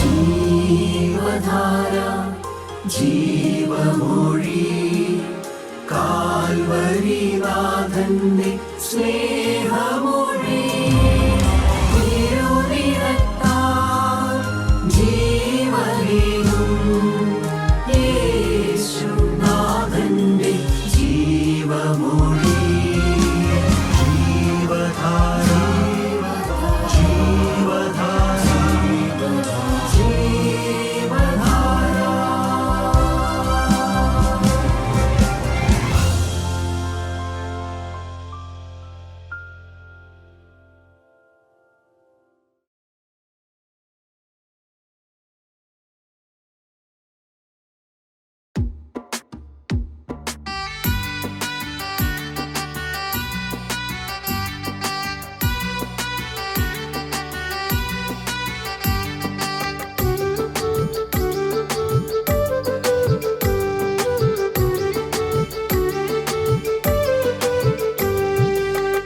ജീവധാര ജീവമൊഴി കാൽവരിനാഥന്റെ സ്നേഹമൊഴി തിരുനിറത്താൽ ജീവനേകും യേശുനാഥന്റെ ജീവമൊഴി ജീവധാര ജീവധാര ജീവധാര.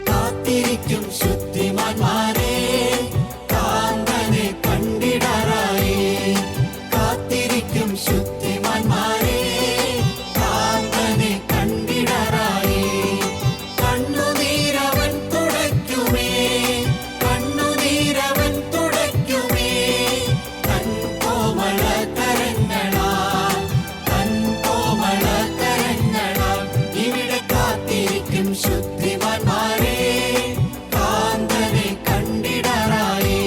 കാത്തിരിക്കും ശുദ്ധിമാന്മാരെ കാന്തനെ കണ്ടിടാറായി. കാത്തിരിക്കും ശുദ്ധിമാന്മാരെ കാന്തനെ കണ്ടിടാറായി. കണ്ണുനീരവൻ തുടയ്ക്കുമേ കണ്ണുനീരവൻ തുടയ്ക്കുമേ തൻ കോമള കരങ്ങളാൽ തൻ കോമള കരങ്ങളാൽ. ഇവിടെ കാത്തിരിക്കും ശുദ്ധിമാന്മാരെ കാന്തനെ കണ്ടിടാറായി.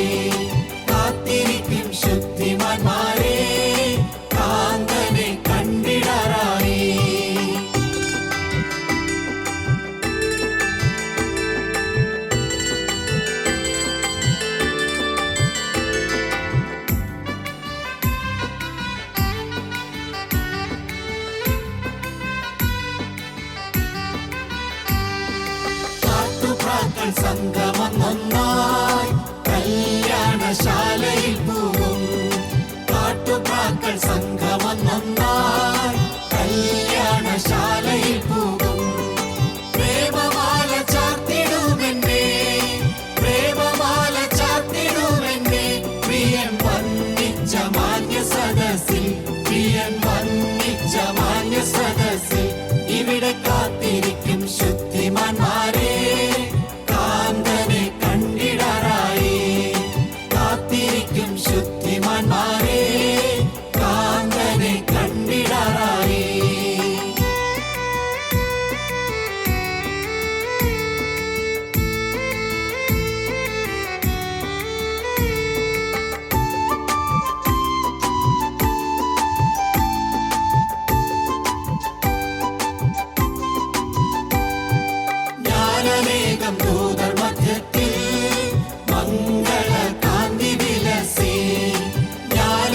കാത്തിരിക്കും ശുദ്ധിമാന്മാരെ കാന്തനെ കണ്ടിടാറായി. കാട്ടുപ്രാക്കൾ സംഗമം ഒന്നായി കല്യാണശാലയിൽ പോകും. കാട്ടുപ്രാക്കൾ സംഗമം ഒന്നായി കല്യാണശാലയിൽ പോകും. പ്രേമമാല ചാർത്തിടുമെന്നേ പ്രേമമാല ചാർത്തിടുമെന്നേ പ്രിയൻ വന്നിച്ച മാന്യ സദസ്സിൽ പ്രിയൻ വന്നിച്ച മാന്യ സദസ്സിൽ. ഇവിടെ കാത്തിരിക്കും ശുദ്ധിമാന്മാരെ കാന്തനെ കണ്ടിടാറായി. കാത്തിരിക്കും ശുദ്ധിമാന്മാരെ കാന്തനെ കണ്ടിടാറായി. ജ്ഞാനമേഘം ദൂതർ മധ്യത്തിൽ മംഗളകാന്തി വിലസി. ജ്ഞാന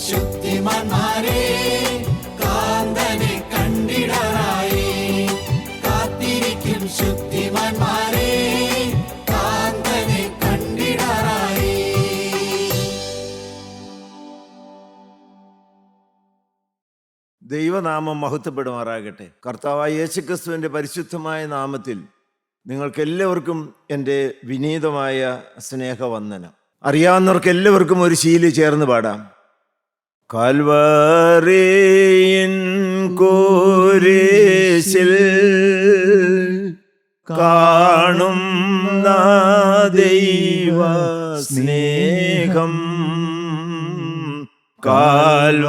ശുദ്ധിമാന്മാരെ കാന്തനെ കണ്ടിടാനായി കാത്തിരിക്കും ശുദ്ധിമാന്മാരെ കാന്തനെ കണ്ടിടാനായി. ദൈവനാമം മഹത്വപ്പെടുമാറാകട്ടെ. കർത്താവായ യേശുക്രിസ്തുവിൻ്റെ പരിശുദ്ധമായ നാമത്തിൽ നിങ്ങൾക്കെല്ലാവർക്കും എൻ്റെ വിനീതമായ സ്നേഹവന്ദനം. അറിയാവുന്നവർക്ക് എല്ലാവർക്കും ഒരു ശീലി ചേർന്ന് പാടാം. കാൽവറിയിൻ കുരിശിൽ കാണും ദൈവ സ്നേഹം, കാൽവറിയിൻ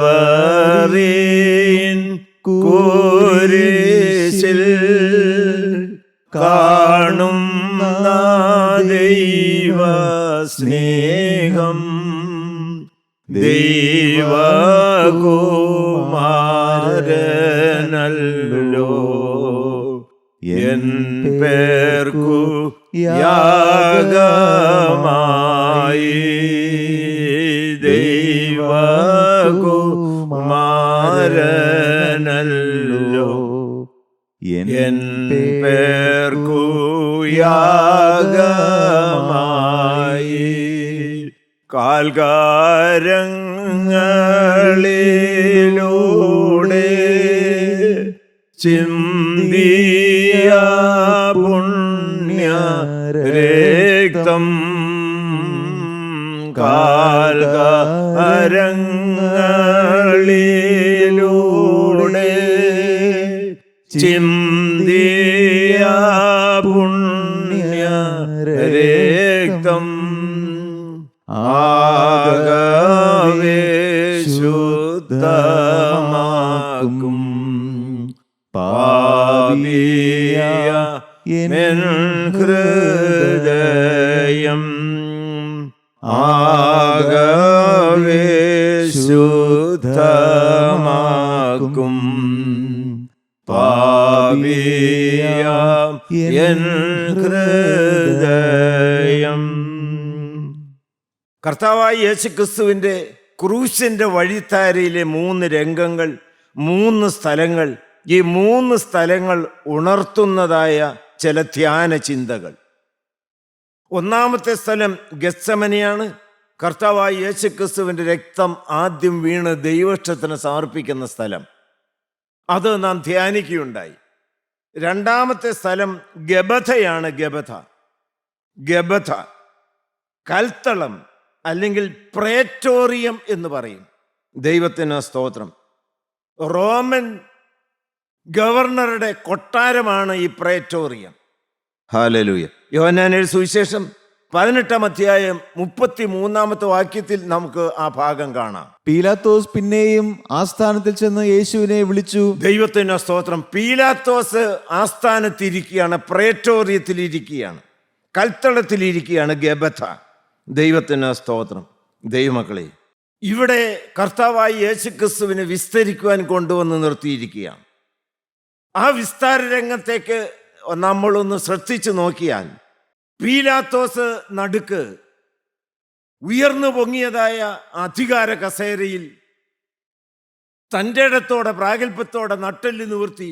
കുരിശിൽ കാണും ദൈവ സ്നേഹം, ദൈവകുമാരനല്ലോ എൻ പേർക്കു യാഗമായി, ദൈവകുമാരനല്ലോ എൻ പേർക്കു യാഗമായി. കാൽകാരങ്ങളിലൂടെ ചിന്തിയ പുണ്യ രക്തം, കാൽകാരങ്ങളിലൂടെ ചിന്തിയ പുണ്യ രക്തം ആകവേ ശുദ്ധമാക്കും പാപിയ എൻ ഹൃദയം, ആകവേ ശുദ്ധമാക്കും പാപിയ എൻ ഹൃദയം. കർത്താവായ യേശുക്രിസ്തുവിൻ്റെ ക്രൂശിൻ്റെ വഴിത്താരയിലെ 3 രംഗങ്ങൾ, 3 സ്ഥലങ്ങൾ, ഈ 3 സ്ഥലങ്ങൾ ഉണർത്തുന്നതായ ചില ധ്യാന ചിന്തകൾ. ഒന്നാമത്തെ സ്ഥലം ഗെത്സമനിയാണ്. കർത്താവായ യേശുക്രിസ്തുവിൻ്റെ രക്തം ആദ്യം വീണ് ദൈവഷ്ടത്തിന് സമർപ്പിക്കുന്ന സ്ഥലം, അത് നാം ധ്യാനിക്കുകയുണ്ടായി. രണ്ടാമത്തെ സ്ഥലം ഗബഥയാണ്. ഗബഥ കൽത്തളം അല്ലെങ്കിൽ പ്രേറ്റോറിയം എന്ന് പറയും. ദൈവത്തിന് സ്തോത്രം. റോമൻ ഗവർണറുടെ കൊട്ടാരമാണ് ഈ പ്രേറ്റോറിയം. ഹല്ലേലൂയ. യോഹന്നാന്റെ സുവിശേഷം 18-ാം അധ്യായം 33-ാമത്തെ വാക്യത്തിൽ നമുക്ക് ആ ഭാഗം കാണാം. പീലാത്തോസ് പിന്നെയും ആസ്ഥാനത്തിൽ ചെന്ന് യേശുവിനെ വിളിച്ചു. ദൈവത്തിന് സ്തോത്രം. പീലാത്തോസ് ആസ്ഥാനത്തിരിക്കുകയാണ്, പ്രേറ്റോറിയത്തിലിരിക്കുകയാണ്, കൽത്തളത്തിലിരിക്കുകയാണ്, ഗബഥ. ദൈവത്തിന് സ്തോത്രം. ദൈവമക്കളെ, ഇവിടെ കർത്താവായി യേശുക്രിസ്തുവിനെ വിസ്തരിക്കുവാൻ കൊണ്ടുവന്ന് നിർത്തിയിരിക്കുകയാണ്. ആ വിസ്താര രംഗത്തേക്ക് നമ്മളൊന്ന് ശ്രദ്ധിച്ചു നോക്കിയാൽ, പീലാത്തോസ് നടുക്ക് ഉയർന്നു പൊങ്ങിയതായ അധികാര കസേരയിൽ തൻ്റെ ഇടത്തോടെ പ്രാഗൽഭ്യത്തോടെ നട്ടെല്ലി നിവർത്തി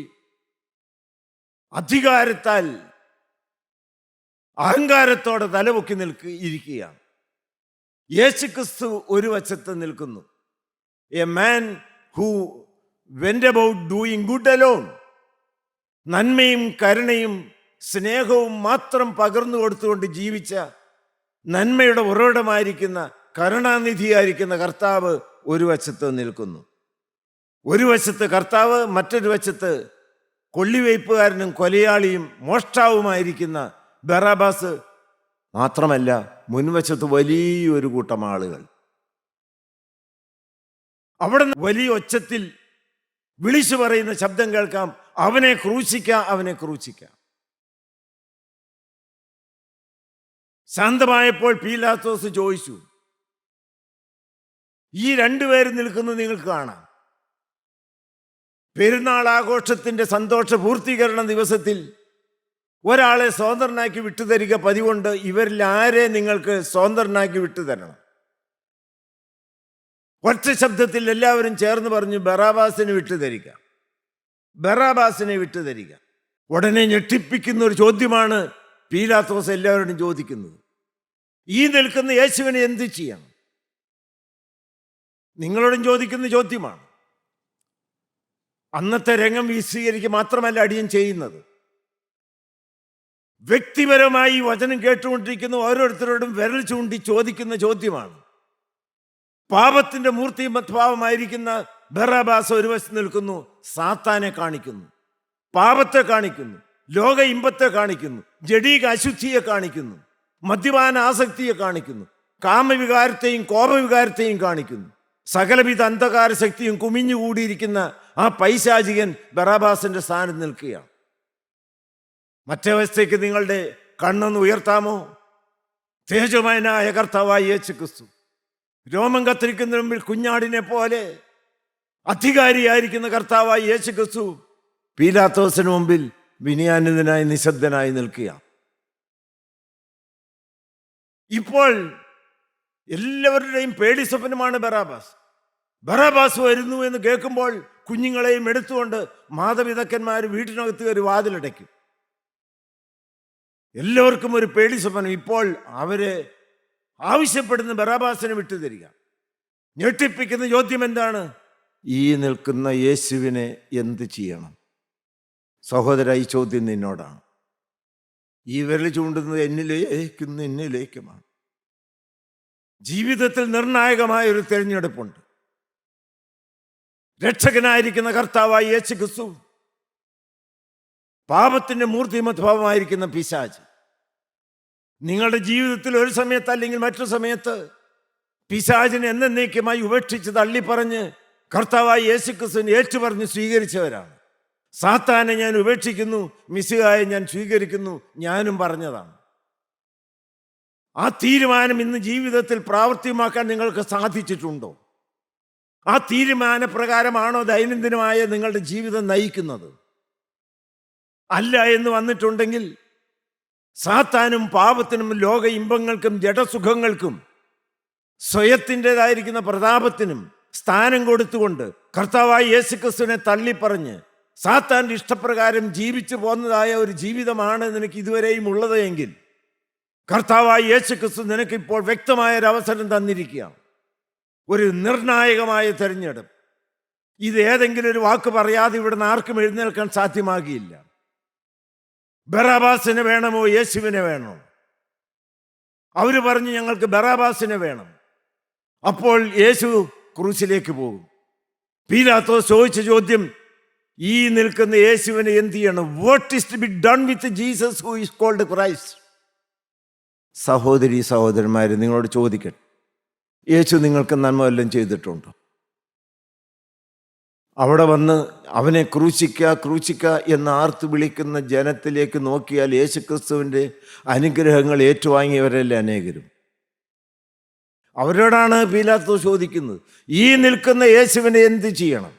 അധികാരത്താൽ അഹങ്കാരത്തോടെ തലപൊക്കി ഇരിക്കുകയാണ്. യേശുക്രിസ്തു ഒരു വശത്ത് നിൽക്കുന്നു. A man who went about doing good alone. നന്മയും കരുണയും സ്നേഹവും മാത്രം പകർന്നു കൊടുത്തുകൊണ്ട് ജീവിച്ച നന്മയുടെ ഉറവിടമായിരിക്കുന്ന കരുണാനിധിയായിരിക്കുന്ന കർത്താവ് ഒരു വശത്ത് നിൽക്കുന്നു. ഒരു വശത്ത് കർത്താവ്, മറ്റൊരു വശത്ത് കൊള്ളിവയ്പ്പുകാരനും കൊലയാളിയും മോഷ്ടാവുമായിരിക്കുന്ന ബറാബാസ്. മാത്രമല്ല, മുൻവശത്ത് വലിയൊരു കൂട്ടം ആളുകൾ. അവിടെ വലിയ ഒച്ചത്തിൽ വിളിച്ചു പറയുന്ന ശബ്ദം കേൾക്കാം, അവനെ ക്രൂശിക്കാം, അവനെ ക്രൂശിക്കാം. ശാന്തമായപ്പോൾ പീലാത്തോസ് ചോദിച്ചു, ഈ രണ്ടുപേരും നിൽക്കുന്നത് നിങ്ങൾക്ക് കാണാം. പെരുന്നാൾ ആഘോഷത്തിന്റെ സന്തോഷ പൂർത്തീകരണ ദിവസത്തിൽ ഒരാളെ സ്വതന്ത്രനാക്കി വിട്ടുതരിക പതിവുണ്ട്. ഇവരിൽ ആരെ നിങ്ങൾക്ക് സ്വതന്ത്രനാക്കി വിട്ടുതരണം? ഒറ്റ ശബ്ദത്തിൽ എല്ലാവരും ചേർന്ന് പറഞ്ഞു, ബറാബാസിനെ വിട്ടുതരിക, ബറാബാസിനെ വിട്ടുതരിക. ഉടനെ ഞെട്ടിപ്പിക്കുന്ന ഒരു ചോദ്യമാണ് പീലാത്തോസ് എല്ലാവരോടും ചോദിക്കുന്നത്. ഈ നിൽക്കുന്ന യേശുവിനെ എന്ത് ചെയ്യണം? നിങ്ങളോടും ചോദിക്കുന്ന ചോദ്യമാണ്. അന്നത്തെ രംഗം വിശദീകരിക്കുക മാത്രമല്ല അടിയൻ ചെയ്യുന്നത്. വ്യക്തിപരമായി വചനം കേട്ടുകൊണ്ടിരിക്കുന്ന ഓരോരുത്തരോടും വിരൽ ചൂണ്ടി ചോദിക്കുന്ന ചോദ്യമാണ്. പാപത്തിന്റെ മൂർത്തിമത്ഭാവമായിരിക്കുന്ന ബറാബാസ് ഒരു വശത്ത് നിൽക്കുന്നു, സാത്താനെ കാണിക്കുന്നു, പാപത്തെ കാണിക്കുന്നു, ലോക ഇമ്പത്തെ കാണിക്കുന്നു, ജഡീക അശുദ്ധിയെ കാണിക്കുന്നു, മദ്യപാന ആസക്തിയെ കാണിക്കുന്നു, കാമവികാരത്തെയും കോപവികാരത്തെയും കാണിക്കുന്നു. സകലവിധ അന്ധകാര ശക്തിയും കുമിഞ്ഞുകൂടിയിരിക്കുന്ന ആ പൈശാചികൻ ബറാബാസിന്റെ സ്ഥാനത്ത് നിൽക്കുകയാണ്. മറ്റവസ്ഥയ്ക്ക് നിങ്ങളുടെ കണ്ണൊന്ന് ഉയർത്താമോ? തേജോമയനായ കർത്താവായ യേശു ക്രിസ്തു രോമം കത്തിരിക്കുന്ന മുമ്പിൽ കുഞ്ഞാടിനെ പോലെ അധികാരിയായിരിക്കുന്ന കർത്താവായ യേശു ക്രിസ്തു പീലാത്തോസിന് മുമ്പിൽ വിനയാനിതനായി നിശബ്ദനായി നിൽക്കുക. ഇപ്പോൾ എല്ലാവരുടെയും പേടി സ്വപ്നമാണ് ബറാബാസ്. ബറാബാസ് വരുന്നു എന്ന് കേൾക്കുമ്പോൾ കുഞ്ഞുങ്ങളെയും എടുത്തുകൊണ്ട് മാതാപിതാക്കന്മാർ വീട്ടിനകത്ത് കയറി വാതിലടയ്ക്കും. എല്ലാവർക്കും ഒരു പേടി സ്വപ്നം. ഇപ്പോൾ അവര് ആവശ്യപ്പെടുന്ന ബറാബാസിനെ വിട്ടുതരിക. ഞെട്ടിപ്പിക്കുന്ന ചോദ്യം എന്താണ്? ഈ നിൽക്കുന്ന യേശുവിനെ എന്ത് ചെയ്യണം? സഹോദര, ഈ ചോദ്യം നിന്നോടാണ്. ഈ വിരൽ ചൂണ്ടുന്നത് എന്നിലേക്കുമാണ്. ജീവിതത്തിൽ നിർണായകമായ ഒരു തിരഞ്ഞെടുപ്പുണ്ട്. രക്ഷകനായിരിക്കുന്ന കർത്താവായ യേശു ക്രിസ്തു, പാപത്തിന്റെ മൂർത്തിമത്ഭാവമായിരിക്കുന്ന പിശാച് നിങ്ങളുടെ ജീവിതത്തിൽ ഒരു സമയത്ത് അല്ലെങ്കിൽ മറ്റൊരു സമയത്ത് പിശാചിനെ എന്നേക്കുമായി ഉപേക്ഷിച്ച് തള്ളിപ്പറഞ്ഞ് കർത്താവായ യേശു ക്രിസ്തുവിനെ ഏറ്റുപറഞ്ഞ് സ്വീകരിച്ചവരാണ്. സാത്താനെ ഞാൻ ഉപേക്ഷിക്കുന്നു, മിശിഹായെ ഞാൻ സ്വീകരിക്കുന്നു, ഞാനും പറഞ്ഞതാണ്. ആ തീരുമാനം ഇന്ന് ജീവിതത്തിൽ പ്രാവർത്തികമാക്കാൻ നിങ്ങൾക്ക് സാധിച്ചിട്ടുണ്ടോ? ആ തീരുമാനപ്രകാരമാണോ ദൈനംദിനമായ നിങ്ങളുടെ ജീവിതം നയിക്കുന്നത്? അല്ല എന്ന് വന്നിട്ടുണ്ടെങ്കിൽ സാത്താനും പാപത്തിനും ലോക ഇമ്പങ്ങൾക്കും ജഡസുഖങ്ങൾക്കും സ്വയത്തിൻ്റെതായിരിക്കുന്ന പ്രതാപത്തിനും സ്ഥാനം കൊടുത്തുകൊണ്ട് കർത്താവായ യേശുക്രിസ്തുവിനെ തള്ളിപ്പറഞ്ഞ് സാത്താൻ്റെ ഇഷ്ടപ്രകാരം ജീവിച്ചു പോന്നതായ ഒരു ജീവിതമാണ് നിനക്ക് ഇതുവരെയും ഉള്ളത് എങ്കിൽ കർത്താവായ യേശുക്രിസ്തു നിനക്കിപ്പോൾ വ്യക്തമായ ഒരു അവസരം തന്നിരിക്കുകയാണ്. ഒരു നിർണായകമായ തെരഞ്ഞെടുപ്പ്. ഇത് ഏതെങ്കിലും ഒരു വാക്ക് പറയാതെ ഇവിടുന്ന് ആർക്കും എഴുന്നേൽക്കാൻ സാധ്യമാകിയില്ല. ബറാബാസിനെ വേണമോ യേശുവിനെ വേണോ? അവര് പറഞ്ഞു ഞങ്ങൾക്ക് ബറാബാസിനെ വേണം. അപ്പോൾ യേശു ക്രൂശിലേക്ക് പോകും. പീലാത്തോസ് ചോദിച്ച ചോദ്യം, ഈ നിൽക്കുന്ന യേശുവിനെ എന്ത് ചെയ്യണം? What is to be done with Jesus who is called Christ? സഹോദരി സഹോദരന്മാരെ, നിങ്ങളോട് ചോദിക്കട്ടെ, യേശു നിങ്ങൾക്ക് നന്മ വല്ലതും ചെയ്തിട്ടുണ്ടോ? അവിടെ വന്ന് അവനെ ക്രൂശിക്കുക ക്രൂശിക്കുക എന്ന് ആർത്ത് വിളിക്കുന്ന ജനത്തിലേക്ക് നോക്കിയാൽ യേശുക്രിസ്തുവിൻ്റെ അനുഗ്രഹങ്ങൾ ഏറ്റുവാങ്ങിയവരല്ലേ അനേകരും. അവരോടാണ് പീലാത്തോസ് ചോദിക്കുന്നത്, ഈ നിൽക്കുന്ന യേശുവിനെ എന്ത് ചെയ്യണം?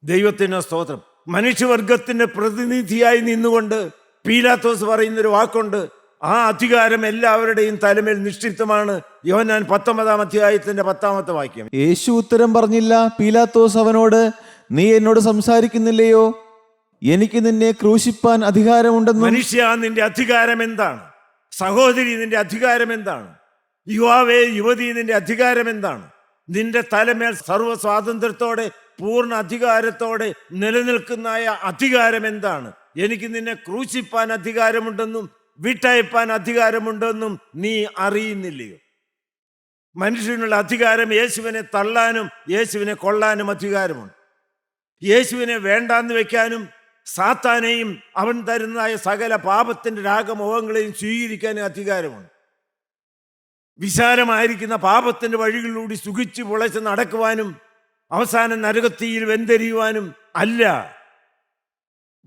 ദൈവത്തിന് സ്തോത്രം. മനുഷ്യവർഗത്തിന്റെ പ്രതിനിധിയായി നിന്നുകൊണ്ട് പീലാത്തോസ് പറയുന്നൊരു വാക്കുണ്ട്, ആ അധികാരം എല്ലാവരുടെയും തലമേൽ നിശ്ചിതമാണ്. യോഹന്നാൻ 19-ാം അധ്യായത്തിന്റെ 10-ാമത്തെ വാക്യം. യേശു ഉത്തരം പറഞ്ഞില്ല. പീലാത്തോസ് അവനോട്, നീ എന്നോട് സംസാരിക്കുന്നില്ലയോ? എനിക്ക് നിന്നെ ക്രൂശിപ്പാൻ അധികാരമുണ്ടെന്നും. മനുഷ്യ, നിന്റെ അധികാരം എന്താണ്? സഹോദരി, നിന്റെ അധികാരം എന്താണ്? യുവാവേ, യുവതി, നിന്റെ അധികാരം എന്താണ്? നിന്റെ തലമേൽ സർവ്വ സ്വാതന്ത്ര്യത്തോടെ പൂർണ്ണ അധികാരത്തോടെ നിലനിൽക്കുന്ന അധികാരം എന്താണ്? എനിക്ക് നിന്നെ ക്രൂശിപ്പാൻ അധികാരമുണ്ടെന്നും വിട്ടയപ്പാൻ അധികാരമുണ്ടെന്നും നീ അറിയുന്നില്ലയോ? മനുഷ്യനുള്ള അധികാരം യേശുവിനെ തള്ളാനും യേശുവിനെ കൊള്ളാനും അധികാരമുണ്ട്. യേശുവിനെ വേണ്ടാന്ന് വെക്കാനും സാത്താനെയും അവൻ തരുന്നതായ സകല പാപത്തിന്റെ രാഗമോഹങ്ങളെയും സ്വീകരിക്കാനും അധികാരമുണ്ട്. വിശാലമായിരിക്കുന്ന പാപത്തിന്റെ വഴികളിലൂടെ സുഖിച്ചു പുളച്ച് നടക്കുവാനും അവസാനം നരകത്തിയിൽ വെന്തെരിയുവാനും അല്ല.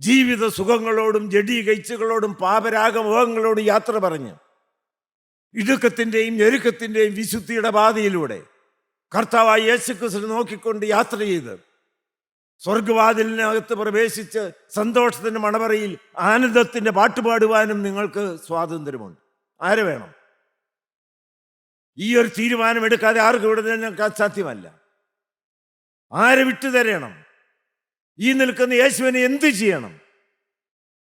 ജീവിത സുഖങ്ങളോടും ജഡീക ഇച്ഛകളോടും പാപരാഗമോഹങ്ങളോടും യാത്ര പറഞ്ഞ് ഇടുക്കത്തിൻ്റെയും ഞെരുക്കത്തിൻ്റെയും വിശുദ്ധിയുടെ പാതയിലൂടെ കർത്താവായ യേശുക്രിസ്തു നോക്കിക്കൊണ്ട് യാത്ര ചെയ്ത് സ്വർഗവാതിലിനകത്ത് പ്രവേശിച്ച് സന്തോഷത്തിൻ്റെ മണവറയിൽ ആനന്ദത്തിൻ്റെ പാട്ടുപാടുവാനും നിങ്ങൾക്ക് സ്വാതന്ത്ര്യമുണ്ട്. ആരെ വേണം? ഈ ഒരു തീരുമാനം എടുക്കാതെ ആർക്കും ഇവിടെ ഞങ്ങൾക്ക് സാധ്യമല്ല. ആരെ വിട്ടുതരണം? ഈ നിൽക്കുന്ന യേശുവിനെ എന്ത് ചെയ്യണം?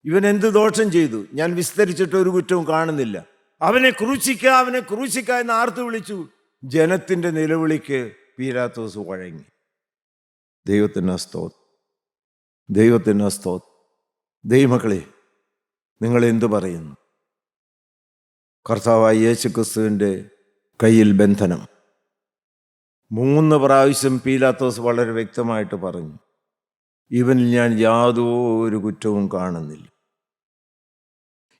ഇവൻ എന്ത് ദോഷം ചെയ്തു? ഞാൻ വിസ്തരിച്ചിട്ട് ഒരു കുറ്റവും കാണുന്നില്ല. അവനെ ക്രൂശിക്കുക, അവനെ ക്രൂശിക്കുക എന്ന് ആർത്തു വിളിച്ചു. ജനത്തിന്റെ നിലവിളിക്ക് പീലാത്തോസ് വഴങ്ങി. ദൈവത്തിന് സ്തോത്രം, ദൈവത്തിന് സ്തോത്രം. ദൈവമക്കളെ, നിങ്ങൾ എന്തു പറയുന്നു? കർത്താവായ യേശു ക്രിസ്തുവിൻ്റെ കയ്യിൽ ബന്ധനം. 3 പ്രാവശ്യം പീലാത്തോസ് വളരെ വ്യക്തമായിട്ട് പറഞ്ഞു, ഇവനിൽ ഞാൻ യാതൊരു കുറ്റവും കാണുന്നില്ല.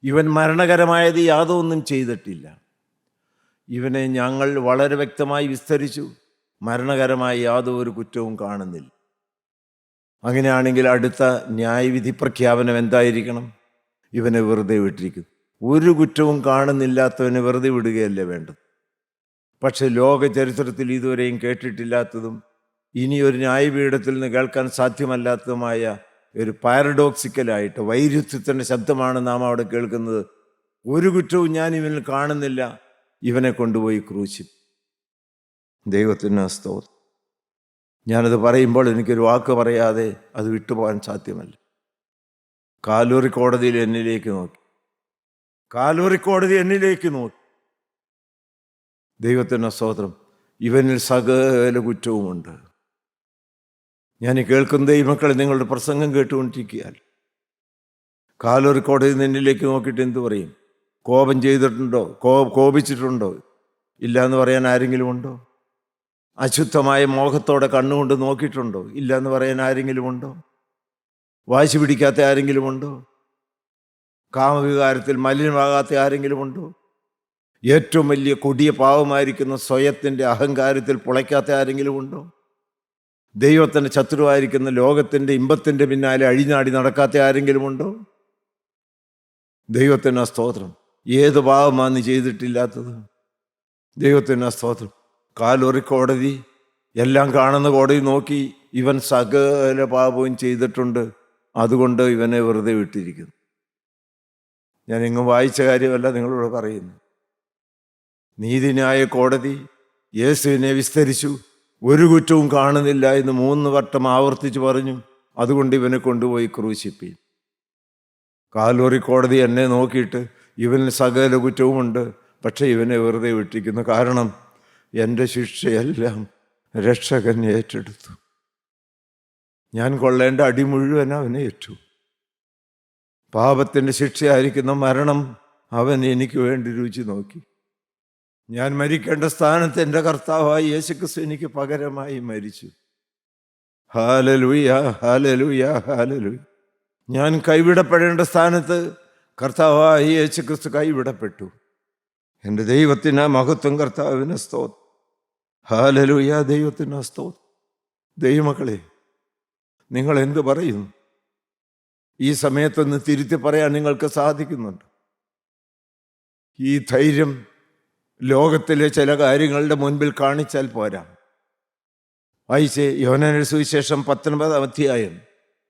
ഇവൻ മരണകരമായത് യാതൊന്നും ചെയ്തിട്ടില്ല. ഇവനെ ഞങ്ങൾ വളരെ വ്യക്തമായി വിസ്തരിച്ചു. മരണകരമായ യാതൊരു കുറ്റവും കാണുന്നില്ല. അങ്ങനെയാണെങ്കിൽ അടുത്ത ന്യായവിധി പ്രഖ്യാപനം എന്തായിരിക്കണം? ഇവനെ വെറുതെ വിട്ടിരിക്കുന്നു. ഒരു കുറ്റവും കാണുന്നില്ലാത്തവനെ വെറുതെ വിടുകയല്ലേ വേണ്ടത്? പക്ഷെ ലോക ചരിത്രത്തിൽ ഇതുവരെയും കേട്ടിട്ടില്ലാത്തതും ഇനി ഒരു ന്യായപീഠത്തിൽ നിന്ന് കേൾക്കാൻ സാധ്യമല്ലാത്തതുമായ ഒരു പാരഡോക്സിക്കലായിട്ട് വൈരുദ്ധ്യത്തിൻ്റെ ശബ്ദമാണ് നാം അവിടെ കേൾക്കുന്നത്. ഒരു കുറ്റവും ഞാൻ ഇവനിൽ കാണുന്നില്ല, ഇവനെ കൊണ്ടുപോയി ക്രൂശി. ദൈവത്തിന് സ്തോത്രം. ഞാനത് പറയുമ്പോൾ എനിക്കൊരു വാക്ക് പറയാതെ അത് വിട്ടുപോകാൻ സാധ്യമല്ല. കാലൂറി കോടതിയിൽ എന്നിലേക്ക് നോക്കി, കാലൂറി കോടതി എന്നിലേക്ക് നോക്കി. ദൈവത്തിന് സ്തോത്രം. ഇവനിൽ സകല കുറ്റവുമുണ്ട്. ഞാൻ കേൾക്കുന്ന ദൈവമക്കളെ, നിങ്ങളുടെ പ്രസംഗം കേട്ടുകൊണ്ടിരിക്കുകയാൽ കാലൂറി കോടതി എന്നിലേക്ക് നോക്കിയിട്ട് എന്തു പറയും? കോപം ചെയ്തിട്ടുണ്ടോ? കോപിച്ചിട്ടുണ്ടോ? ഇല്ല എന്ന് പറയാൻ ആരെങ്കിലും ഉണ്ടോ? അശുദ്ധമായ മോഹത്തോടെ കണ്ണുകൊണ്ട് നോക്കിയിട്ടുണ്ടോ? ഇല്ല എന്ന് പറയാൻ ആരെങ്കിലും ഉണ്ടോ? വാശി പിടിക്കാത്ത ആരെങ്കിലും ഉണ്ടോ? കാമവികാരത്തിൽ മലിനമാകാത്ത ആരെങ്കിലും ഉണ്ടോ? ഏറ്റവും വലിയ കൊടിയ പാവമായിരിക്കുന്ന സ്വയത്തിൻ്റെ അഹങ്കാരത്തിൽ പുളയ്ക്കാത്ത ആരെങ്കിലും ഉണ്ടോ? ദൈവത്തിൻ്റെ ശത്രുവായിരിക്കുന്ന ലോകത്തിൻ്റെ ഇമ്പത്തിൻ്റെ പിന്നാലെ അഴിഞ്ഞാടി നടക്കാത്ത ആരെങ്കിലും ഉണ്ടോ? ദൈവത്തിന് സ്തോത്രം. ഏത് പാവമാണ് നീ ചെയ്തിട്ടില്ലാത്തത്? ദൈവത്തിന് സ്തോത്രം. കാലൂറി കോടതി, എല്ലാം കാണുന്ന കോടതി നോക്കി ഇവൻ സകല പാപവും ചെയ്തിട്ടുണ്ട്, അതുകൊണ്ട് ഇവനെ വെറുതെ വിട്ടിരിക്കുന്നു. ഞാൻ എങ്ങും വായിച്ച കാര്യമല്ല നിങ്ങളോട് പറയുന്നു. നീതിന്യായ കോടതി യേശുവിനെ വിസ്തരിച്ചു. ഒരു കുറ്റവും കാണുന്നില്ല എന്ന് 3 വട്ടം ആവർത്തിച്ച് പറഞ്ഞു. അതുകൊണ്ട് ഇവനെ കൊണ്ടുപോയി ക്രൂശിപ്പി. കാലൂറി കോടതി എന്നെ നോക്കിയിട്ട് ഇവന് സകല കുറ്റവുമുണ്ട്, പക്ഷെ ഇവനെ വെറുതെ വിട്ടിരിക്കുന്നു. കാരണം എൻ്റെ ശിക്ഷയെല്ലാം രക്ഷകൻ ഏറ്റെടുത്തു. ഞാൻ കൊള്ളേണ്ട അടി മുഴുവൻ അവനെ ഏറ്റു. പാപത്തിൻ്റെ ശിക്ഷയായിരിക്കുന്ന മരണം അവൻ എനിക്ക് വേണ്ടി രുചി നോക്കി. ഞാൻ മരിക്കേണ്ട സ്ഥാനത്ത് എൻ്റെ കർത്താവായ യേശുക്രിസ്തു എനിക്ക് പകരമായി മരിച്ചു. Hallelujah, hallelujah, hallelujah. ഞാൻ കൈവിടപ്പെടേണ്ട സ്ഥാനത്ത് കർത്താവായ യേശുക്രിസ്തു കൈവിടപ്പെട്ടു. എൻ്റെ ദൈവത്തിന് മഹത്വം, കർത്താവിന് സ്തോത്രം. ഹല്ലേലൂയ, ദൈവത്തിന് സ്തോത്രം. ദൈവമക്കളെ, നിങ്ങൾ എന്ത് പറയുന്നു? ഈ സമയത്തൊന്ന് തിരുത്തി പറയാൻ നിങ്ങൾക്ക് സാധിക്കുന്നുണ്ട്? ഈ ധൈര്യം ലോകത്തിലെ ചില കാര്യങ്ങളുടെ മുൻപിൽ കാണിച്ചാൽ പോരാ. വായിച്ചേ, യോഹന്നാന്റെ സുവിശേഷം 19-ാം അധ്യായം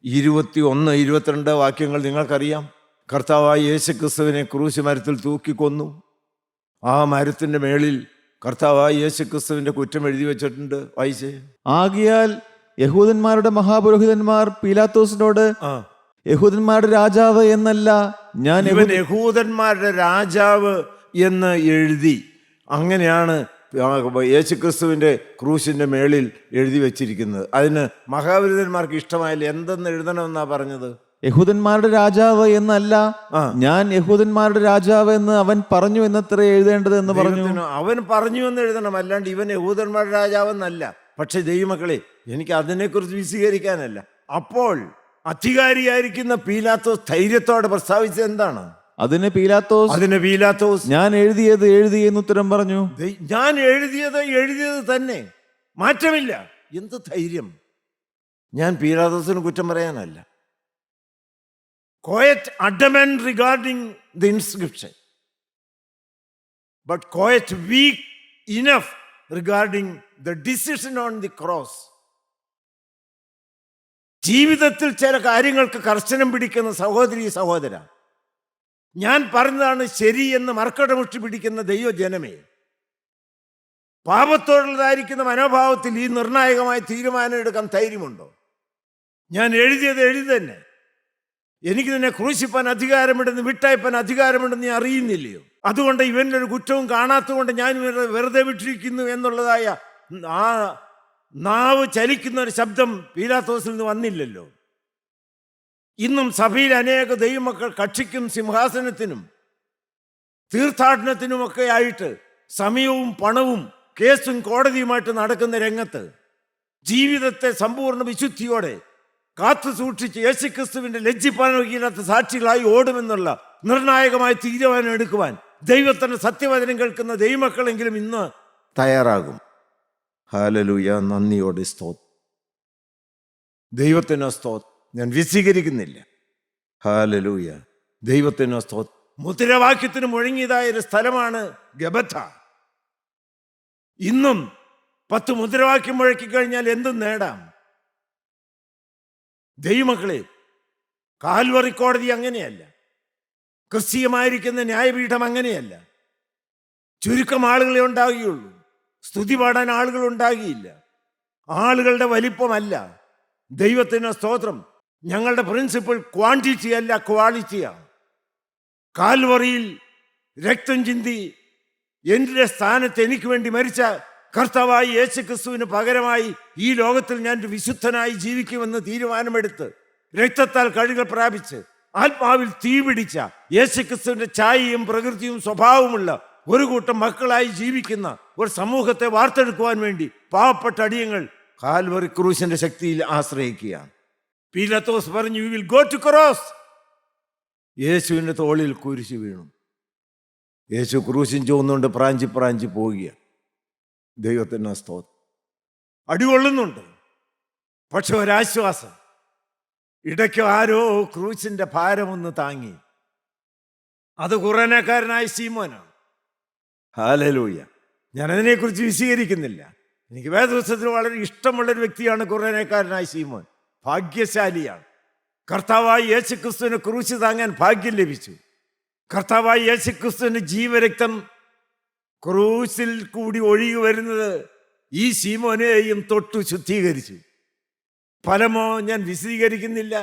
21, 22 വാക്യങ്ങൾ നിങ്ങൾക്കറിയാം. കർത്താവായ യേശുക്രിസ്തുവിനെ ക്രൂശ് മരത്തിൽ തൂക്കിക്കൊന്നു. ആ മരത്തിൻ്റെ മേളിൽ കർത്താവായ യേശുക്രിസ്തുവിൻ്റെ കുറ്റം എഴുതി വെച്ചിട്ടുണ്ട്. വായിച്ചേ. ആകയാൽ യഹൂദന്മാരുടെ മഹാപുരോഹിതന്മാർ പീലാത്തോസിനോട്, യഹൂദന്മാരുടെ രാജാവ് എന്നല്ല ഞാൻ ഇവൻ യഹൂദന്മാരുടെ രാജാവ് എന്ന് എഴുതി. അങ്ങനെയാണ് യേശുക്രിസ്തുവിൻ്റെ ക്രൂശിൻ്റെ മേളിൽ എഴുതി വെച്ചിരിക്കുന്നത്. അതിന് മഹാപുരോഹിതന്മാർക്ക് ഇഷ്ടമായില്ല. എന്തെന്ന് എഴുതണമെന്നാ പറഞ്ഞത്? യഹൂദന്മാരുടെ രാജാവ് എന്നല്ല ഞാൻ യഹൂദന്മാരുടെ രാജാവ് എന്ന് അവൻ പറഞ്ഞു എന്നത്ര എഴുതേണ്ടത് എന്ന് പറഞ്ഞു. അവൻ പറഞ്ഞു എന്ന് എഴുതണം, അല്ലാണ്ട് ഇവൻ യഹൂദന്മാരുടെ രാജാവെന്നല്ല. പക്ഷെ ദൈവമക്കളെ, എനിക്ക് അതിനെക്കുറിച്ച് വിശദീകരിക്കാനല്ല. അപ്പോൾ അധികാരിയായിരിക്കുന്ന പീലാത്തോസ് ധൈര്യത്തോടെ പ്രസ്താവിച്ചത് എന്താണ്? അതിന് പീലാത്തോസ് ഞാൻ എഴുതിയത് എഴുതി എന്ന് ഉത്തരം പറഞ്ഞു. ഞാൻ എഴുതിയത് തന്നെ, മാറ്റമില്ല. എന്ത് ധൈര്യം! ഞാൻ പീലാത്തോസിന് കുറ്റം പറയാനല്ല. quite adamant regarding the inscription, but quite weak enough regarding the decision on the cross. ജീവിതത്തിൽ ചില കാര്യങ്ങൾക്ക് കർശനം പിടിക്കുന്ന സഹോദര, ഞാൻ പറഞ്ഞതാണ് ശരി എന്ന് മർക്കടമുഷ്ടി പിടിക്കുന്ന ദൈവജനമേ, പാപത്തോടുള്ളതായിരിക്കുന്ന മനോഭാവത്തിൽ ഈ നിർണായകമായ തീരുമാനം എടുക്കാൻ ധൈര്യമുണ്ടോ? ഞാൻ എഴുതിയത് തന്നെ. എനിക്ക് നിന്നെ ക്രൂശിപ്പാൻ അധികാരമുണ്ടെന്ന്, വിട്ടയപ്പാൻ അധികാരമുണ്ടെന്ന് നീ അറിയുന്നില്ലയോ? അതുകൊണ്ട് ഇവൻ്റെ ഒരു കുറ്റവും കാണാത്തതുകൊണ്ട് ഞാൻ വെറുതെ വിട്ടിരിക്കുന്നു എന്നുള്ളതായ ആ നാവ് ചലിക്കുന്ന ഒരു ശബ്ദം പീലാത്തോസിൽ നിന്ന് വന്നില്ലല്ലോ. ഇന്നും സഭയിൽ അനേക ദൈവമക്കൾ കക്ഷിക്കും സിംഹാസനത്തിനും തീർത്ഥാടനത്തിനുമൊക്കെ ആയിട്ട് സമയവും പണവും കേസും കോടതിയുമായിട്ട് നടക്കുന്ന രംഗത്ത് ജീവിതത്തെ സമ്പൂർണ്ണ വിശുദ്ധിയോടെ കാത്തു സൂക്ഷിച്ച് യേശുക്രിസ്തുവിന്റെ ലജ്ജിപ്പാനൊക്കെയില്ലാത്ത സാക്ഷികളായി ഓടുമെന്നുള്ള നിർണായകമായ തീരുമാനം എടുക്കുവാൻ ദൈവത്തിന്റെ സത്യവചനം കേൾക്കുന്ന ദൈവമക്കളെങ്കിലും ഇന്ന് തയ്യാറാകും. ഹല്ലേലൂയ. നന്ദിയോടെ സ്തോത്രം. ദൈവത്തിന് സ്തോത്രം. ഞാൻ വിശദീകരിക്കുന്നില്ല. ഹല്ലേലൂയ. ദൈവത്തിന് സ്തോത്രം. മുദ്രാവാക്യത്തിന് മുഴങ്ങിയതായ ഒരു സ്ഥലമാണ് ഗബഥ. ഇന്നും 10 മുദ്രാവാക്യം മുഴക്കിക്കഴിഞ്ഞാൽ എന്തും നേടാം. ദൈവമക്കളെ, കാൽവറി കോടതി അങ്ങനെയല്ല. ക്രിസ്തീയമായിരിക്കുന്ന ന്യായപീഠം അങ്ങനെയല്ല. ചുരുക്കം ആളുകളെ ഉണ്ടാകുകയുള്ളൂ. സ്തുതി പാടാൻ ആളുകൾ ഉണ്ടാകിയില്ല. ആളുകളുടെ വലിപ്പമല്ല. ദൈവത്തിന് സ്തോത്രം. ഞങ്ങളുടെ പ്രിൻസിപ്പിൾ ക്വാണ്ടിറ്റി അല്ല, ക്വാളിറ്റിയാണ്. കാൽവറിയിൽ രക്തം ചിന്തി എൻ്റെ സ്ഥാനത്ത് എനിക്ക് വേണ്ടി മരിച്ച കർത്താവായി യേശുക്രിസ്തുവിന് പകരമായി ഈ ലോകത്തിൽ ഞാൻ ഒരു വിശുദ്ധനായി ജീവിക്കുമെന്ന് തീരുമാനമെടുത്ത് രക്തത്താൽ കഴുകൽ പ്രാപിച്ച് ആത്മാവിൽ തീപിടിച്ച യേശുക്രിസ്തുവിന്റെ ഛായയും പ്രകൃതിയും സ്വഭാവമുള്ള ഒരു കൂട്ടം മക്കളായി ജീവിക്കുന്ന ഒരു സമൂഹത്തെ വാർത്തെടുക്കുവാൻ വേണ്ടി പാവപ്പെട്ട അടിയങ്ങൾ കാൽവറി ക്രൂശിന്റെ ശക്തിയിൽ ആശ്രയിക്കുകയാണ്. പീലാത്തോസ് പറഞ്ഞു, "you will go to cross." യേശുവിൻ്റെ തോളിൽ കുരിശ് വീണു. യേശു ക്രൂശിൻ ചുവന്നുകൊണ്ട് പ്രാഞ്ചി പോവുക. ദൈവത്തിന് സ്തോത്രം. അടികൊള്ളുന്നുണ്ട്, പക്ഷെ ഒരാശ്വാസം. ഇടയ്ക്ക് ആരോ ക്രൂശിന്റെ ഭാരമൊന്ന് താങ്ങി. അത് ഖുറാനക്കാരനായ ശീമോനാണ്. ഹല്ലേലൂയ. ഞാനതിനെക്കുറിച്ച് വിശദീകരിക്കുന്നില്ല. എനിക്ക് വേദപുസ്തകത്തിൽ വളരെ ഇഷ്ടമുള്ളൊരു വ്യക്തിയാണ് ഖുറാനക്കാരനായ ശീമോൻ. ഭാഗ്യശാലിയാണ്. കർത്താവായി യേശുക്രിസ്തുവിന് ക്രൂശ് താങ്ങാൻ ഭാഗ്യം ലഭിച്ചു. കർത്താവായി യേശുക്രിസ്തുവിന്റെ ജീവരക്തം ക്രൂശിൽ കൂടി ഒഴുകി വരുന്നത് ഈ ശീമോനെയും തൊട്ടു ശുദ്ധീകരിച്ചു. ഫലമോ ഞാൻ വിശദീകരിക്കുന്നില്ല.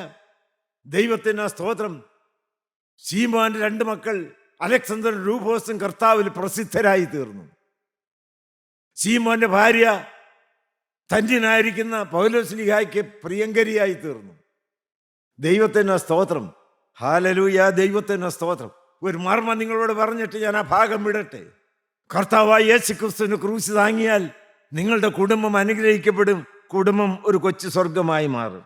ദൈവത്തിന് സ്തോത്രം. ശീമോന്റെ 2 മക്കൾ അലക്സാണ്ടർ രൂഫോസും കർത്താവിൽ പ്രസിദ്ധരായി തീർന്നു. ശീമോന്റെ ഭാര്യ ധന്യനായിരിക്കുന്ന പൗലോസ്ലീഹായ്ക്ക് പ്രിയങ്കരിയായി തീർന്നു. ദൈവത്തിന് സ്തോത്രം. ഹല്ലേലൂയ. ദൈവത്തിന് സ്തോത്രം. ഒരു മർമ്മം നിങ്ങളോട് പറഞ്ഞിട്ട് ഞാൻ ആ ഭാഗം വിടട്ടെ. കർത്താവായ യേശുക്രിസ്തുവിന് ക്രൂശ് താങ്ങിയാൽ നിങ്ങളുടെ കുടുംബം അനുഗ്രഹിക്കപ്പെടും. കുടുംബം ഒരു കൊച്ചു സ്വർഗമായി മാറും.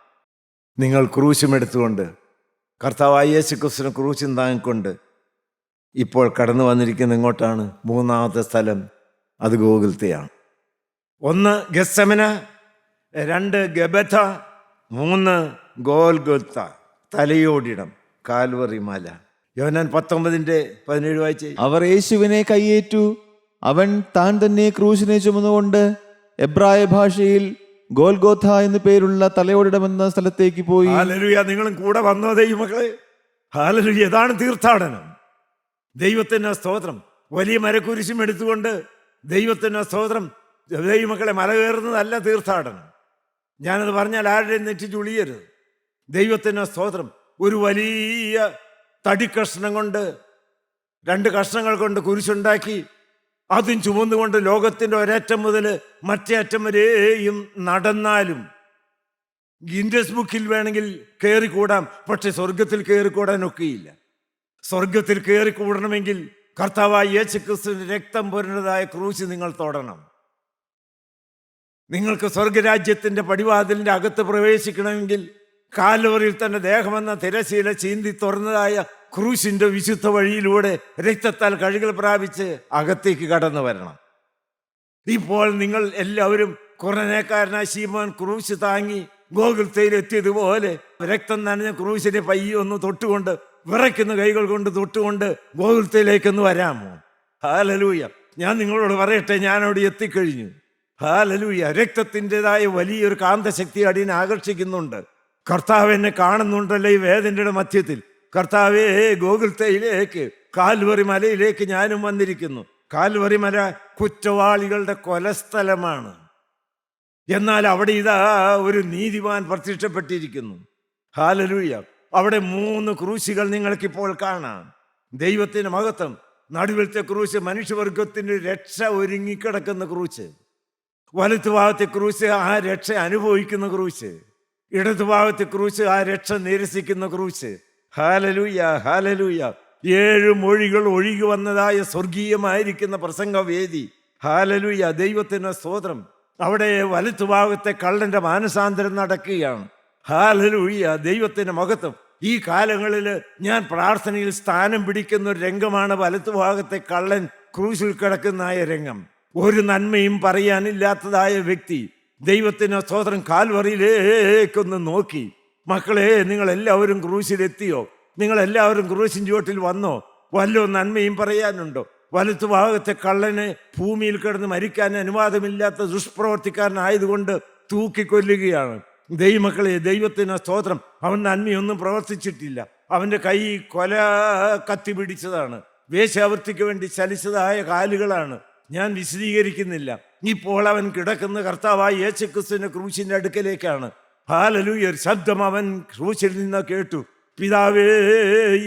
നിങ്ങൾ ക്രൂശും എടുത്തുകൊണ്ട് കർത്താവായ യേശുക്രിസ്തുവിന് ക്രൂശും താങ്ങിക്കൊണ്ട് ഇപ്പോൾ കടന്നു വന്നിരിക്കുന്ന ഇങ്ങോട്ടാണ്. 3ാമത്തെ സ്ഥലം അത് ഗോകുൽത്തയാണ്. 1 ഗെത്സമന, 2 ഗബഥ, 3 ഗോൽഗോത്ത, തലയോടിടം, കാൽവറി മല. യോഹന്നാൻ 19:17 വായിച്ചേ. അവർ യേശുവിനെ കയ്യേറ്റു. അവൻ താൻ തന്നെ ക്രൂശിനെ ചുമന്നുകൊണ്ട് എബ്രായ ഭാഷയിൽ ഗോൽഗോഥ എന്ന് പേരുള്ള തലയോടിടമെന്ന സ്ഥലത്തേക്ക് പോയി. ഹല്ലേലൂയ. നിങ്ങളും കൂടെ വന്നോ ദൈവമക്കളെ? ഹല്ലേലൂയ. ഇതാണ് തീർത്ഥാടനം. ദൈവത്തിന് സ്തോത്രം. വലിയ മരക്കുരിശും എടുത്തുകൊണ്ട് ദൈവത്തിന് സ്തോത്രം. ദൈവമക്കളെ, മല കയറുന്നതല്ല തീർത്ഥാടനം. ഞാനത് പറഞ്ഞാൽ ആരുടെയും നെറ്റി ചുളിയരുത്. ദൈവത്തിന് സ്തോത്രം. ഒരു വലിയ തടിക്കഷ്ണം കൊണ്ട് 2 കഷ്ണങ്ങൾ കൊണ്ട് കുരിശുണ്ടാക്കി അതും ചുമന്നുകൊണ്ട് ലോകത്തിൻ്റെ ഒരറ്റം മുതൽ മറ്റേ അറ്റം വരെയും നടന്നാലും ഗിന്നസ് ബുക്കിൽ വേണമെങ്കിൽ കയറിക്കൂടാം. പക്ഷെ സ്വർഗത്തിൽ കയറിക്കൂടാനൊക്കെയില്ല. സ്വർഗത്തിൽ കയറിക്കൂടണമെങ്കിൽ കർത്താവായ യേശുക്രിസ്തുവിന്റെ രക്തം പൊരുന്നതായ ക്രൂശ് നിങ്ങൾ തൊടണം. നിങ്ങൾക്ക് സ്വർഗരാജ്യത്തിന്റെ പടിവാതിലിന്റെ അകത്ത് പ്രവേശിക്കണമെങ്കിൽ കാൽവറിയിൽ തന്നെ ദേഹമെന്ന തിരശീല ചീന്തി തുറന്നതായ ക്രൂശിന്റെ വിശുദ്ധ വഴിയിലൂടെ രക്തത്താൽ കഴുകൽ പ്രാപിച്ച് അകത്തേക്ക് കടന്നു വരണം. ഇപ്പോൾ നിങ്ങൾ എല്ലാവരും കുറനേക്കാരനായ ശീമോൻ ക്രൂശ് താങ്ങി ഗോകുൽത്തയിൽ എത്തിയതുപോലെ രക്തം നനഞ്ഞ ക്രൂശിനെ പയ്യൊന്ന് തൊട്ടുകൊണ്ട് വിറയ്ക്കുന്ന കൈകൾ കൊണ്ട് തൊട്ടുകൊണ്ട് ഗോകുൽത്തയിലേക്കൊന്ന് വരാമോ? ഹല്ലേലൂയ. ഞാൻ നിങ്ങളോട് പറയട്ടെ, ഞാനവിടെ എത്തിക്കഴിഞ്ഞു. ഹല്ലേലൂയ. രക്തത്തിൻ്റെതായ വലിയൊരു കാന്തശക്തി അടിയനെ ആകർഷിക്കുന്നുണ്ട്. കർത്താവ് എന്നെ കാണുന്നുണ്ടല്ലോ ഈ വേദനയുടെ മധ്യത്തിൽ. കർത്താവേ, ഗോകുൽത്തയിലേക്ക്, കാൽവറി മലയിലേക്ക് ഞാനും വന്നിരിക്കുന്നു. കാൽവറി മല കുറ്റവാളികളുടെ കൊലസ്ഥലമാണ്. എന്നാൽ അവിടെ ഇതാ ഒരു നീതിമാൻ പ്രത്യക്ഷപ്പെട്ടിരിക്കുന്നു. ഹല്ലേലൂയ. അവിടെ 3 ക്രൂശുകൾ നിങ്ങൾക്കിപ്പോൾ കാണാം. ദൈവത്തിന് മഹത്വം. നടുവിലത്തെ ക്രൂശ് മനുഷ്യവർഗത്തിന് രക്ഷ ഒരുങ്ങിക്കിടക്കുന്ന ക്രൂശ്. വലത്തുഭാഗത്തെ ക്രൂശ് ആ രക്ഷ അനുഭവിക്കുന്ന ക്രൂശ്. ഇടതുഭാഗത്തെ ക്രൂശ് ആ രക്ഷ നിരസിക്കുന്ന ക്രൂശ്. Hallelujah, hallelujah. 7 മൊഴികൾ ഒഴുകി വന്നതായ സ്വർഗീയമായിരിക്കുന്ന പ്രസംഗവേദി. ഹല്ലേലൂയ, ദൈവത്തിന് സ്തോത്രം. അവിടെ വലത്തുഭാഗത്തെ കള്ളന്റെ മാനസാന്തരം നടക്കുകയാണ്. ഹല്ലേലൂയ, ദൈവത്തിന് മഹത്വം. ഈ കാലങ്ങളിൽ ഞാൻ പ്രാർത്ഥനയിൽ സ്ഥാനം പിടിക്കുന്ന ഒരു രംഗമാണ് വലത്തുഭാഗത്തെ കള്ളൻ ക്രൂശിൽ കിടക്കുന്നതായ രംഗം. ഒരു നന്മയും പറയാനില്ലാത്തതായ വ്യക്തി ദൈവത്തിന് സ്തോത്രം കാൽവറിയിലേക്കൊന്ന് നോക്കി, മക്കളെ നിങ്ങളെല്ലാവരും ക്രൂശിലെത്തിയോ? നിങ്ങളെല്ലാവരും ക്രൂശിൻ ചുവട്ടിൽ വന്നോ? വല്ലോ നന്മയും പറയാനുണ്ടോ? വലത്തുഭാഗത്തെ കള്ളന് ഭൂമിയിൽ കിടന്ന് മരിക്കാൻ അനുവാദമില്ലാത്ത ദുഷ്പ്രവർത്തിക്കാരനായതുകൊണ്ട് തൂക്കിക്കൊല്ലുകയാണ്. ദൈവമക്കളെ, ദൈവത്തിന് സ്തോത്രം. അവൻ നന്മയൊന്നും പ്രവർത്തിച്ചിട്ടില്ല. അവൻ്റെ കൈ കൊല കത്തി പിടിച്ചതാണ്. വേശ്യാവൃത്തിക്ക് വേണ്ടി ചലിച്ചതായ കാലുകളാണ്. ഞാൻ വിശദീകരിക്കുന്നില്ല. ഇപ്പോൾ അവൻ കിടക്കുന്ന കർത്താവായ യേശുക്രിസ്തുവിന്റെ ക്രൂശിന്റെ അടുക്കലേക്കാണ്. ഹല്ലേലൂയ. ഒരു ശബ്ദം അവൻ ക്രൂശിൽ നിന്ന് കേട്ടു, പിതാവേ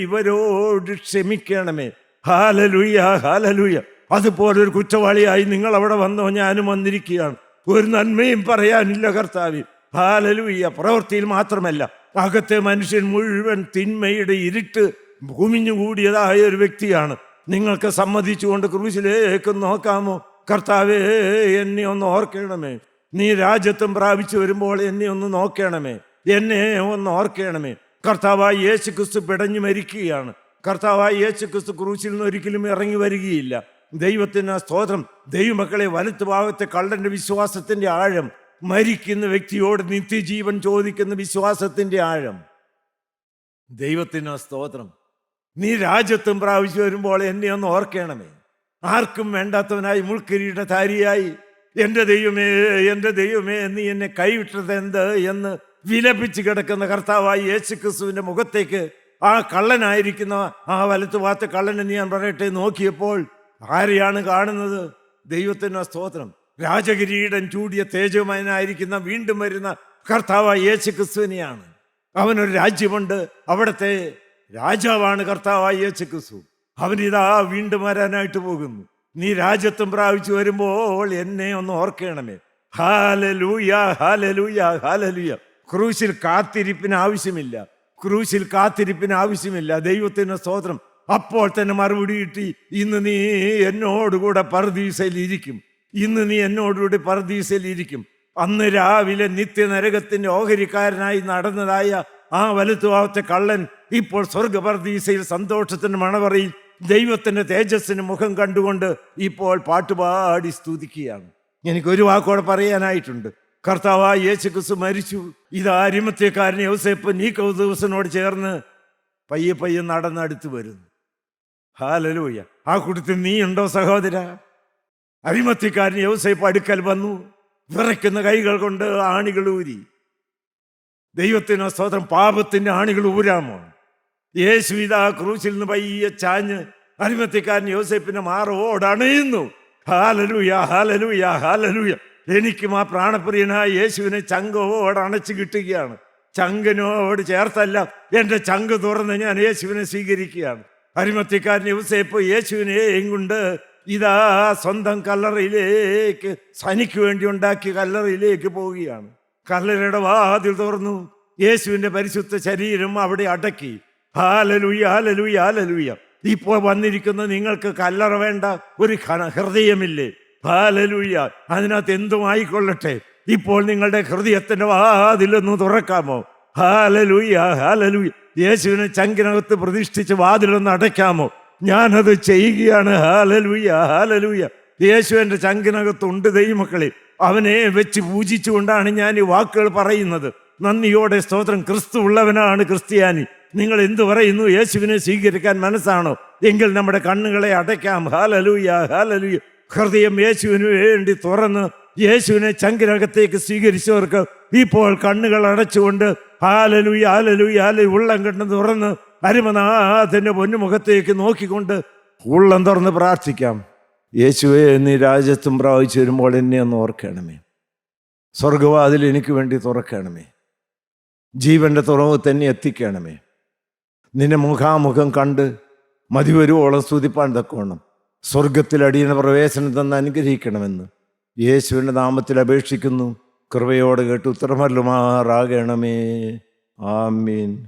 ഇവരോട് ക്ഷമിക്കണമേ. Hallelujah, hallelujah. അതുപോലൊരു കുറ്റവാളിയായി നിങ്ങൾ അവിടെ വന്നോ? ഞാനും വന്നിരിക്കുകയാണ്. ഒരു നന്മയും പറയാനില്ല കർത്താവേ. ഹല്ലേലൂയ. പ്രവൃത്തിയിൽ മാത്രമല്ല, അകത്തെ മനുഷ്യൻ മുഴുവൻ തിന്മയുടെ ഇരുട്ട് ഭൂമിഞ്ഞുകൂടിയതായ ഒരു വ്യക്തിയാണ്. നിങ്ങൾക്ക് സമ്മതിച്ചുകൊണ്ട് ക്രൂശിലേക്ക് നോക്കാമോ? കർത്താവേ എന്നെ ഒന്ന് ഓർക്കണമേ. നീ രാജ്യത്വം പ്രാപിച്ചു വരുമ്പോൾ എന്നെ ഒന്ന് നോക്കണമേ. എന്നെ ഒന്ന് ഓർക്കണമേ. കർത്താവായ യേശുക്രിസ്തു പിടഞ്ഞു മരിക്കുകയാണ്. കർത്താവായ യേശുക്രിസ്തു ക്രൂശിൽ നിന്ന് ഒരിക്കലും ഇറങ്ങി വരികയില്ല. ദൈവത്തിന് സ്തോത്രം. ദൈവമക്കളെ, വലത്ത് ഭാഗത്തെ കള്ളന്റെ വിശ്വാസത്തിന്റെ ആഴം, മരിക്കുന്ന വ്യക്തിയോട് നിത്യജീവൻ ചോദിക്കുന്ന വിശ്വാസത്തിന്റെ ആഴം. ദൈവത്തിന് സ്തോത്രം. നീ രാജ്യത്വം പ്രാപിച്ചു വരുമ്പോൾ എന്നെ ഒന്ന് ഓർക്കണമേ. ആർക്കും വേണ്ടാത്തവനായി മുൾക്കിരീടധാരിയായി എൻ്റെ ദൈവമേ, എൻ്റെ ദൈവമേ, നീ എന്നെ കൈവിട്ടത് എന്ത് എന്ന് വിലപിച്ച് കിടക്കുന്ന കർത്താവായ യേശുക്രിസ്തുവിന്റെ മുഖത്തേക്ക് ആ കള്ളനായിരിക്കുന്ന ആ വലത്തുഭാഗത്തെ കള്ളനെ ഞാൻ പറയട്ടെ നോക്കിയപ്പോൾ ആരെയാണ് കാണുന്നത്? ദൈവത്തിന് സ്തോത്രം. രാജകിരീടൻ ചൂടിയ തേജോമയനായിരിക്കുന്ന വീണ്ടും വരുന്ന കർത്താവായ യേശുക്രിസ്തുവിനെയാണ്. അവനൊരു രാജ്യമുണ്ട്. അവിടുത്തെ രാജാവാണ് കർത്താവായ യേശുക്രിസ്തു. അവനിതാ വീണ്ടും വരാനായിട്ട് പോകുന്നു. നീ രാജ്യത്വം പ്രാപിച്ചു വരുമ്പോൾ എന്നെ ഒന്ന് ഓർക്കണമേ. Hallelujah, hallelujah, hallelujah. ക്രൂശിൽ കാത്തിരിപ്പിന് ആവശ്യമില്ല. ക്രൂശിൽ കാത്തിരിപ്പിന് ആവശ്യമില്ല. ദൈവത്തിന് സ്തോത്രം. അപ്പോൾ തന്നെ മറുപടി കിട്ടി, ഇന്ന് നീ എന്നോടുകൂടെ പറുദീസയിൽ ഇരിക്കും. ഇന്ന് നീ എന്നോടുകൂടി പറുദീസയിൽ ഇരിക്കും. അന്ന് രാവിലെ നിത്യനരകത്തിന്റെ ഓഹരിക്കാരനായി നടന്നതായ ആ വലത്തുഭാഗത്തെ കള്ളൻ ഇപ്പോൾ സ്വർഗപറുദീസയിൽ സന്തോഷത്തിന്റെ മണവറയിൽ ദൈവത്തിന്റെ തേജസ്സിന് മുഖം കണ്ടുകൊണ്ട് ഇപ്പോൾ പാട്ടുപാടി സ്തുതിക്കുകയാണ്. എനിക്കൊരു വാക്കോടെ പറയാനായിട്ടുണ്ട്. കർത്താവായ യേശുക്രിസ്തു മരിച്ചു. ഇത് അരിമത്യക്കാരൻ യോസേപ്പ് നീക്കോദിവസനോട് ചേർന്ന് പയ്യെ പയ്യെ നടന്നടുത്ത് വരുന്നു. ഹല്ലേലൂയ. ആ കൂട്ടത്തിൽ നീ ഉണ്ടോ സഹോദര? അരിമത്യക്കാരൻ യോസേപ്പ് അടുക്കൽ വന്നു. വിറയ്ക്കുന്ന കൈകൾ കൊണ്ട് ആണികൾ ഊരി. ദൈവത്തിന് സ്തോത്രം. പാപത്തിന്റെ ആണികൾ ഊരാമോ? യേശു ഇതാ ക്രൂശിൽ നിന്ന് പയ്യെ ചാഞ്ഞ് അരിമത്യക്കാരൻ യോസേപ്പിന്റെ മാറോടണയുന്നു. Hallelujah, hallelujah, hallelujah. എനിക്കും ആ പ്രാണപ്രിയനായ യേശുവിനെ ചങ്കോട് അണച്ചു കിട്ടുകയാണ്. ചങ്കിനോട് ചേർത്തല്ല, എൻ്റെ ചങ്ക് തുറന്ന് ഞാൻ യേശുവിനെ സ്വീകരിക്കുകയാണ്. അരിമത്യക്കാരൻ യോസേപ്പ് യേശുവിനെയും കൊണ്ട് ഇതാ സ്വന്തം കല്ലറയിലേക്ക്, സനിക്ക് വേണ്ടി ഉണ്ടാക്കിയ കല്ലറയിലേക്ക് പോവുകയാണ്. കല്ലറയുടെ വാതിൽ തുറന്നു. യേശുവിന്റെ പരിശുദ്ധ ശരീരം അവിടെ അടക്കി. Hallelujah, hallelujah, hallelujah. ഇപ്പോൾ വന്നിരിക്കുന്ന നിങ്ങൾക്ക് കല്ലറ വേണ്ട, ഒരു ഹൃദയമില്ലേ? ഹല്ലേലൂയ. അതിനകത്ത് എന്തുമായിക്കൊള്ളട്ടെ, ഇപ്പോൾ നിങ്ങളുടെ ഹൃദയത്തിന്റെ വാതിലൊന്ന് തുറക്കാമോ? Hallelujah, hallelujah. യേശുവിനെ ചങ്കിനകത്ത് പ്രതിഷ്ഠിച്ച് വാതിലൊന്ന് അടയ്ക്കാമോ? ഞാനത് ചെയ്യുകയാണ്. Hallelujah, hallelujah. യേശു എൻ്റെ ചങ്കിനകത്തുണ്ട് ദൈവമക്കളെ. അവനെ വെച്ച് പൂജിച്ചുകൊണ്ടാണ് ഞാൻ ഈ വാക്കുകൾ പറയുന്നത്. നന്ദിയോടെ സ്തോത്രം. ക്രിസ്തു ഉള്ളവനാണ് ക്രിസ്ത്യാനി. നിങ്ങൾ എന്തു പറയുന്നു? യേശുവിനെ സ്വീകരിക്കാൻ മനസ്സാണോ? എങ്കിൽ നമ്മുടെ കണ്ണുകളെ അടയ്ക്കാം. Hallelujah, hallelujah. ഹൃദയം യേശുവിന് വേണ്ടി തുറന്ന് യേശുവിനെ ചങ്കിനകത്തേക്ക് സ്വീകരിച്ചവർക്ക് ഇപ്പോൾ കണ്ണുകൾ അടച്ചുകൊണ്ട് ഹല്ലേലൂയ, ഹല്ലേലൂയ, ഹല്ലേലൂയ ഉള്ളം കണ്ണ് തുറന്ന് അരിമനാഥന്റെ പൊന്നുമുഖത്തേക്ക് നോക്കിക്കൊണ്ട് ഉള്ളം തുറന്ന് പ്രാർത്ഥിക്കാം. യേശുവെ നീ രാജ്യത്വം പ്രാപിച്ചു വരുമ്പോൾ എന്നെ ഒന്ന് ഓർക്കണമേ. സ്വർഗവാതിൽ എനിക്ക് വേണ്ടി തുറക്കണമേ. ജീവന്റെ തുറവ് തന്നെ എത്തിക്കണമേ. നിന്നെ മുഖാമുഖം കണ്ട് മതി വരുവോളം സ്തുതിപ്പാൻ തക്കോണം സ്വർഗത്തിൽ അടിയന പ്രവേശനം തന്ന് അനുഗ്രഹിക്കണമെന്ന് യേശുവിൻ്റെ നാമത്തിൽ അപേക്ഷിക്കുന്നു. കൃപയോടെ കേട്ട് ഉത്തരമല്ലുമാറാകണമേ. ആമീൻ.